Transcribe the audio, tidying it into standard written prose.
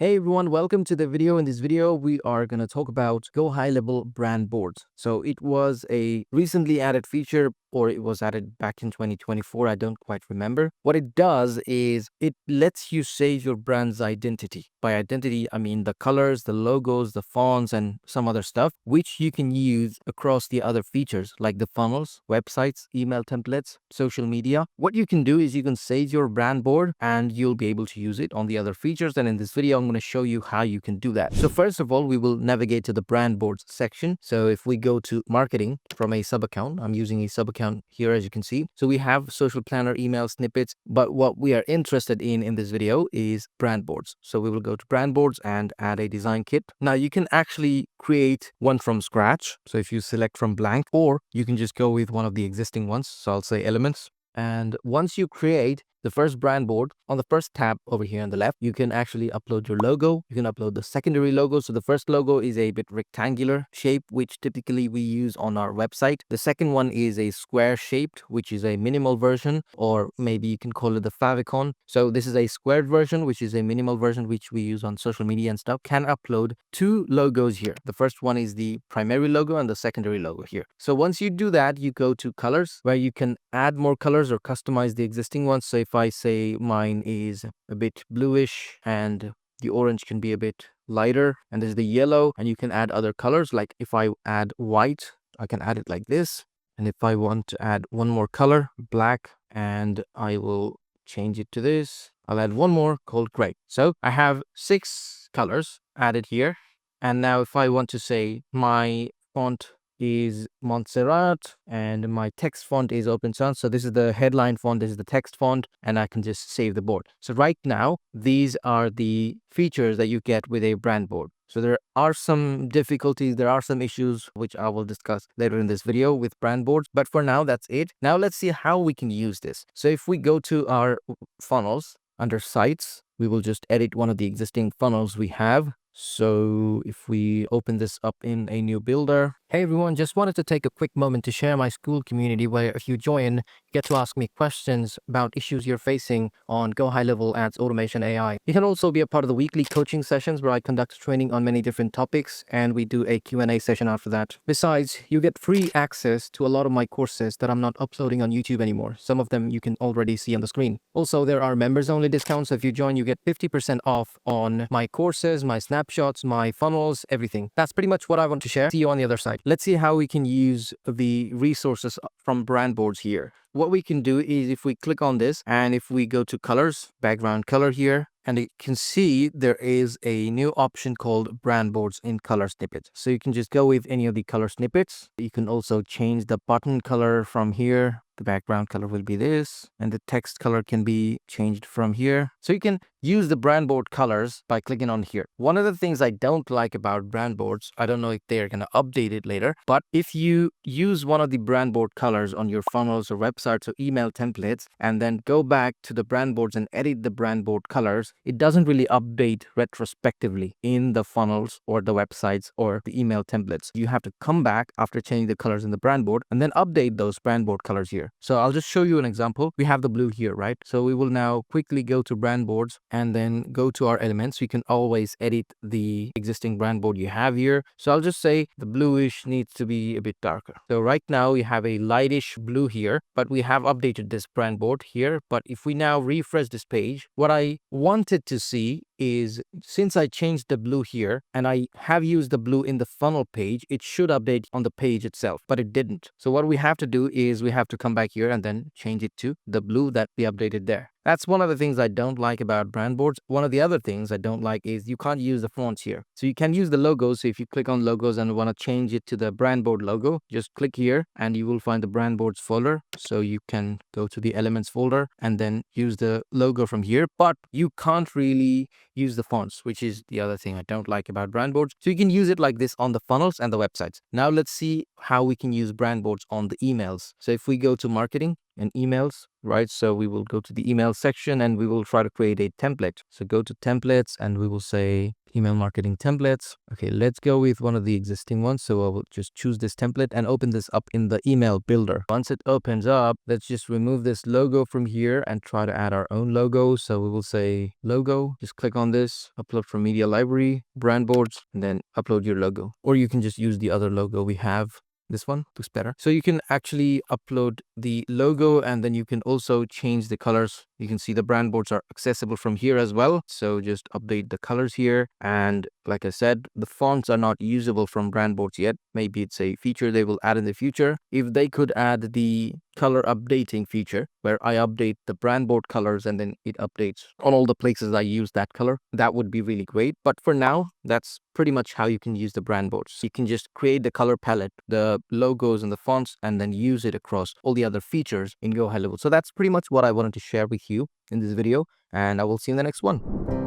Hey everyone, welcome to the video. In this video, we are going to talk about GoHighLevel brand boards. So it was a recently added feature, or it was added back in 2024. I don't quite remember. What it does is it lets you save your brand's identity. By identity, I mean the colors, the logos, the fonts, and some other stuff, which you can use across the other features like the funnels, websites, email templates, social media. What you can do is you can save your brand board and you'll be able to use it on the other features. And in this video, I'm going to show you how you can do that. So first of all, we will navigate to the brand boards section. So if we go to marketing from a sub account, I'm using a sub account here, as you can see. So we have social planner, email snippets, but what we are interested in this video is brand boards. So we will go to brand boards and add a design kit. Now you can actually create one from scratch. So if you select from blank, or you can just go with one of the existing ones. So I'll say elements. And once you create the first brand board, on the first tab over here on the left, you can actually upload your logo. You can upload the secondary logo. So the first logo is a bit rectangular shape, which typically we use on our website. The second one is a square shaped, which is a minimal version, or maybe you can call it the favicon. So this is a squared version, which is a minimal version, which we use on social media and stuff. Can upload two logos here. The first one is the primary logo and the secondary logo here. So once you do that, you go to colors, where you can add more colors or customize the existing ones. So if I say mine is a bit bluish and the orange can be a bit lighter, and there's the yellow, and you can add other colors. Like if I add white, I can add it like this. And if I want to add one more color, black, and I will change it to this, I'll add one more called gray. So I have 6 colors added here. And now if I want to say my font is Montserrat and my text font is Open Sans. So this is the headline font, this is the text font, and I can just save the board. So right now, these are the features that you get with a brand board. So there are some difficulties, there are some issues, which I will discuss later in this video with brand boards. But for now, that's it. Now let's see how we can use this. So if we go to our funnels under sites, we will just edit one of the existing funnels we have. So if we open this up in a new builder. Hey everyone, just wanted to take a quick moment to share my school community, where if you join, you get to ask me questions about issues you're facing on GoHighLevel Ads Automation AI. You can also be a part of the weekly coaching sessions where I conduct training on many different topics, and we do a Q&A session after that. Besides, you get free access to a lot of my courses that I'm not uploading on YouTube anymore. Some of them you can already see on the screen. Also, there are members only discounts. So if you join, you get 50% off on my courses, my snapshots, my funnels, everything. That's pretty much what I want to share. See you on the other side. Let's see how we can use the resources from brand boards here. What we can do is if we click on this and if we go to colors, background color here, and you can see there is a new option called brand boards in color snippets. So you can just go with any of the color snippets. You can also change the button color from here. The background color will be this, and the text color can be changed from here. So you can use the brand board colors by clicking on here. One of the things I don't like about brand boards, I don't know if they're going to update it later, but if you use one of the brand board colors on your funnels or websites or email templates, and then go back to the brand boards and edit the brand board colors, it doesn't really update retrospectively in the funnels or the websites or the email templates. You have to come back after changing the colors in the brand board and then update those brand board colors here. So I'll just show you an example. We have the blue here, right? So we will now quickly go to brand boards and then go to our elements. You can always edit the existing brand board you have here. So I'll just say the bluish needs to be a bit darker. So right now we have a lightish blue here, but we have updated this brand board here. But if we now refresh this page, what I wanted to see is, since I changed the blue here and I have used the blue in the funnel page, it should update on the page itself, but it didn't. So what we have to do is we have to come back here and then change it to the blue that we updated there. That's one of the things I don't like about brand boards. One of the other things I don't like is you can't use the fonts here. So you can use the logos. So if you click on logos and want to change it to the brand board logo, just click here and you will find the brand boards folder. So you can go to the elements folder and then use the logo from here, but you can't really use the fonts, which is the other thing I don't like about brand boards. So you can use it like this on the funnels and the websites. Now let's see how we can use brand boards on the emails. So if we go to marketing and emails, right? So we will go to the email section and we will try to create a template. So go to templates and we will say email marketing templates. Okay, let's go with one of the existing ones. So I will just choose this template and open this up in the email builder. Once it opens up, let's just remove this logo from here and try to add our own logo. So we will say logo, just click on this, upload from media library, brand boards, and then upload your logo. Or you can just use the other logo we have. This one looks better. So you can actually upload the logo, and then you can also change the colors. You can see the brand boards are accessible from here as well. So just update the colors here. And like I said, the fonts are not usable from brand boards yet. Maybe it's a feature they will add in the future. If they could add the color updating feature where I update the brand board colors and then it updates on all the places I use that color, that would be really great. But for now, that's pretty much how you can use the brand boards. You can just create the color palette, the logos and the fonts, and then use it across all the other features in GoHighLevel. So that's pretty much what I wanted to share with you in this video, and I will see you in the next one.